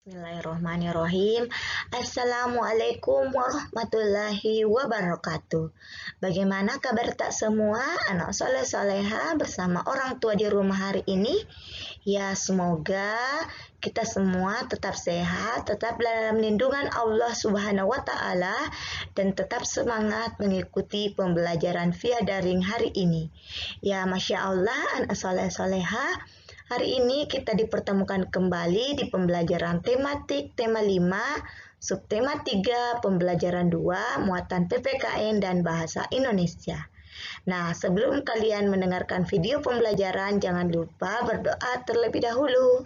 Bismillahirrahmanirrahim. Assalamualaikum warahmatullahi wabarakatuh. Bagaimana kabar tak semua anak soleh soleha bersama orang tua di rumah hari ini? Ya, semoga kita semua tetap sehat, tetap dalam lindungan Allah Subhanahu wa Ta'ala, dan tetap semangat mengikuti pembelajaran via daring hari ini. Ya, masya Allah, anak soleh soleha. Hari ini kita dipertemukan kembali di pembelajaran tematik tema 5, subtema 3, pembelajaran 2, muatan PPKN dan bahasa Indonesia. Nah, sebelum kalian mendengarkan video pembelajaran, jangan lupa berdoa terlebih dahulu.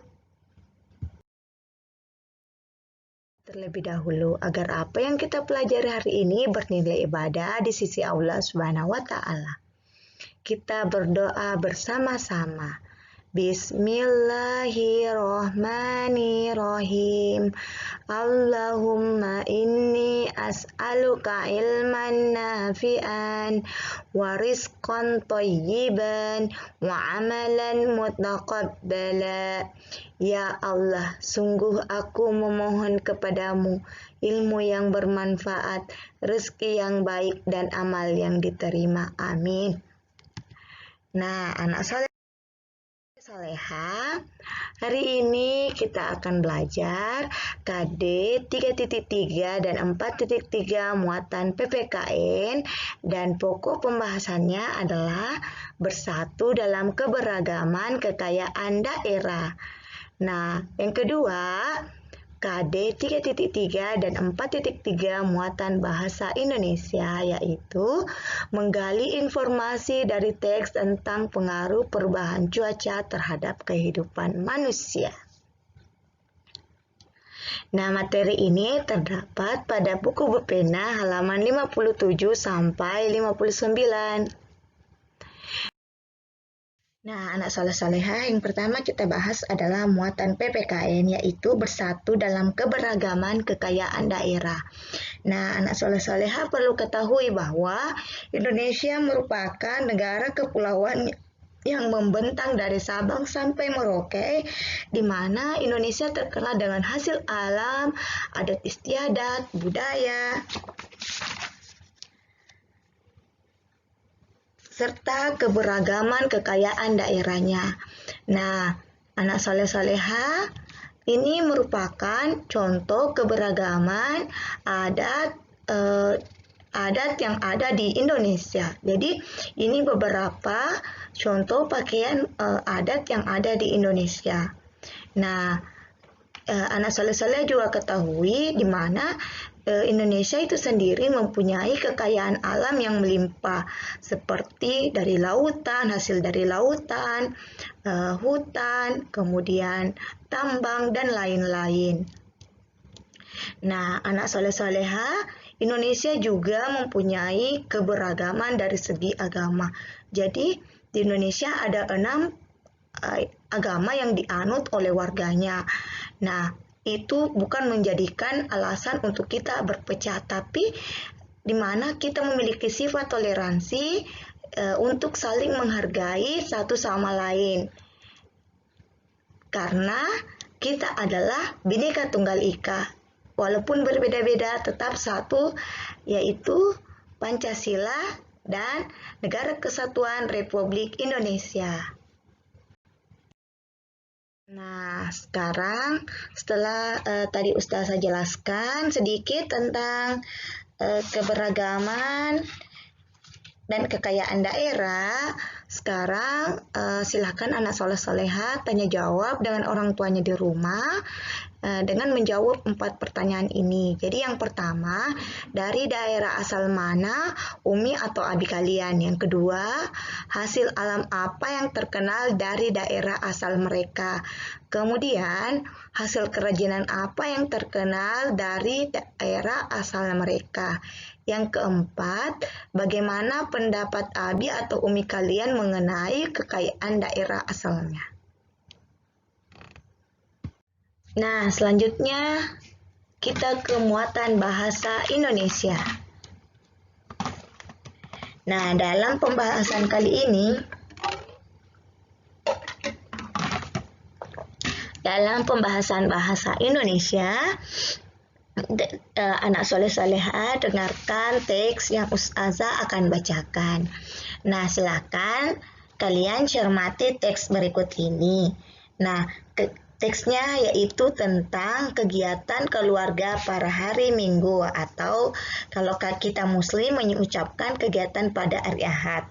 Agar apa yang kita pelajari hari ini bernilai ibadah di sisi Allah Subhanahu wa Ta'ala. Kita berdoa bersama-sama. Bismillahirrahmanirrahim. Allahumma inni as'aluka ilman nafi'an wa rizqan thayyiban wa amalan mutaqabbala. Ya Allah, sungguh aku memohon kepadamu ilmu yang bermanfaat, rezeki yang baik, dan amal yang diterima. Amin. Nah, anak soleha, hari ini kita akan belajar KD 3.3 dan 4.3 muatan PPKN, dan pokok pembahasannya adalah bersatu dalam keberagaman kekayaan daerah. Nah, yang kedua, KD 3.3 dan 4.3 muatan bahasa Indonesia, yaitu menggali informasi dari teks tentang pengaruh perubahan cuaca terhadap kehidupan manusia. Nah, materi ini terdapat pada buku berpena halaman 57 sampai 59. Nah, anak soleh-soleha, yang pertama kita bahas adalah muatan PPKN, yaitu bersatu dalam keberagaman kekayaan daerah. Nah, anak soleh-soleha perlu ketahui bahwa Indonesia merupakan negara kepulauan yang membentang dari Sabang sampai Merauke, di mana Indonesia terkenal dengan hasil alam, adat istiadat, budaya, serta keberagaman kekayaan daerahnya. Nah, anak soleh-soleha, ini merupakan contoh keberagaman adat yang ada di Indonesia. Jadi, ini beberapa contoh pakaian adat yang ada di Indonesia. Nah, anak soleh-soleh juga ketahui di mana Indonesia itu sendiri mempunyai kekayaan alam yang melimpah, seperti dari lautan, hasil dari lautan, hutan, kemudian tambang, dan lain-lain. Nah, anak soleh-soleha, Indonesia juga mempunyai keberagaman dari segi agama. Jadi, di Indonesia ada 6 agama yang dianut oleh warganya. Nah, itu bukan menjadikan alasan untuk kita berpecah, tapi di mana kita memiliki sifat toleransi untuk saling menghargai satu sama lain. Karena kita adalah Bhinneka Tunggal Ika. Walaupun berbeda-beda, tetap satu, yaitu Pancasila dan Negara Kesatuan Republik Indonesia. Nah, sekarang setelah tadi Ustazah jelaskan sedikit tentang keberagaman dan kekayaan daerah, sekarang silakan anak soleh-soleha tanya jawab dengan orang tuanya di rumah dengan menjawab 4 pertanyaan ini. Jadi yang pertama, dari daerah asal mana Umi atau Abi kalian? Yang kedua, hasil alam apa yang terkenal dari daerah asal mereka? Kemudian, hasil kerajinan apa yang terkenal dari daerah asal mereka? Yang keempat, bagaimana pendapat Abi atau Umi kalian mengenai kekayaan daerah asalnya? Nah, selanjutnya kita ke muatan bahasa Indonesia. Nah, dalam pembahasan kali ini, Dalam pembahasan bahasa Indonesia, anak soleh-soleha dengarkan teks yang Ustazah akan bacakan. Nah, silakan kalian cermati teks berikut ini. Nah, teksnya yaitu tentang kegiatan keluarga pada hari Minggu, atau kalau kita Muslim mengucapkan kegiatan pada hari Ahad.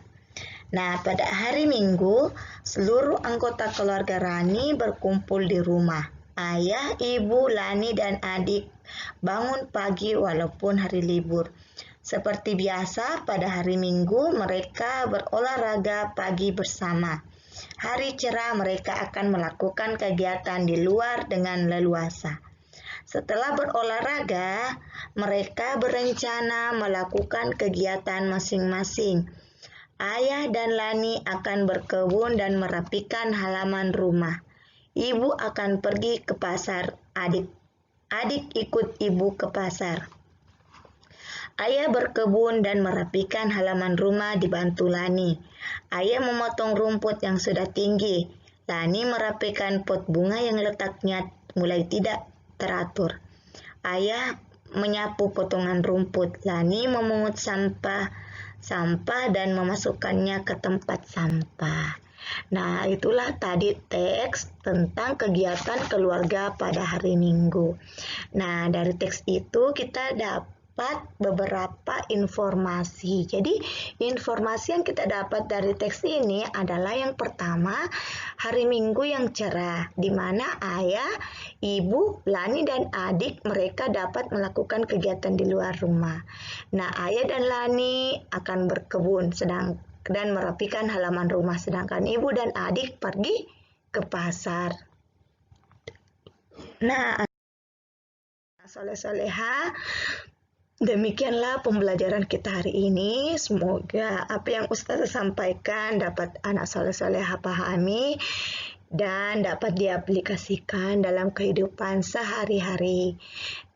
Nah, pada hari Minggu, seluruh anggota keluarga Rani berkumpul di rumah. Ayah, ibu, Lani, dan adik bangun pagi walaupun hari libur. Seperti biasa, pada hari Minggu mereka berolahraga pagi bersama. Hari cerah mereka akan melakukan kegiatan di luar dengan leluasa. Setelah berolahraga, mereka berencana melakukan kegiatan masing-masing. Ayah dan Lani akan berkebun dan merapikan halaman rumah. Ibu akan pergi ke pasar. Adik ikut ibu ke pasar. Ayah berkebun dan merapikan halaman rumah dibantu Lani. Ayah memotong rumput yang sudah tinggi. Lani merapikan pot bunga yang letaknya mulai tidak teratur. Ayah menyapu potongan rumput. Lani memungut sampah dan memasukkannya ke tempat sampah. Nah, itulah tadi teks tentang kegiatan keluarga pada hari Minggu. Nah, dari teks itu kita dapat beberapa informasi. Jadi, informasi yang kita dapat dari teks ini adalah yang pertama, hari Minggu yang cerah, di mana ayah, ibu, Lani, dan adik mereka dapat melakukan kegiatan di luar rumah. Nah, ayah dan Lani akan berkebun dan merapikan halaman rumah, sedangkan ibu dan adik pergi ke pasar. Nah, soleh-soleha, demikianlah pembelajaran kita hari ini. Semoga apa yang Ustazah sampaikan dapat anak soleh-soleha pahami dan dapat diaplikasikan dalam kehidupan sehari-hari.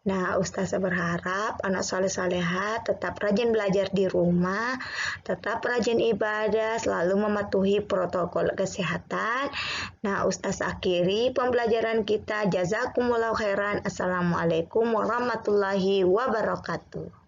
Nah, Ustazah berharap anak soleh-soleha tetap rajin belajar di rumah, tetap rajin ibadah, selalu mematuhi protokol kesehatan. Nah, Ustazah akhiri pembelajaran kita. Jazakumullahu khairan. Assalamualaikum warahmatullahi wabarakatuh.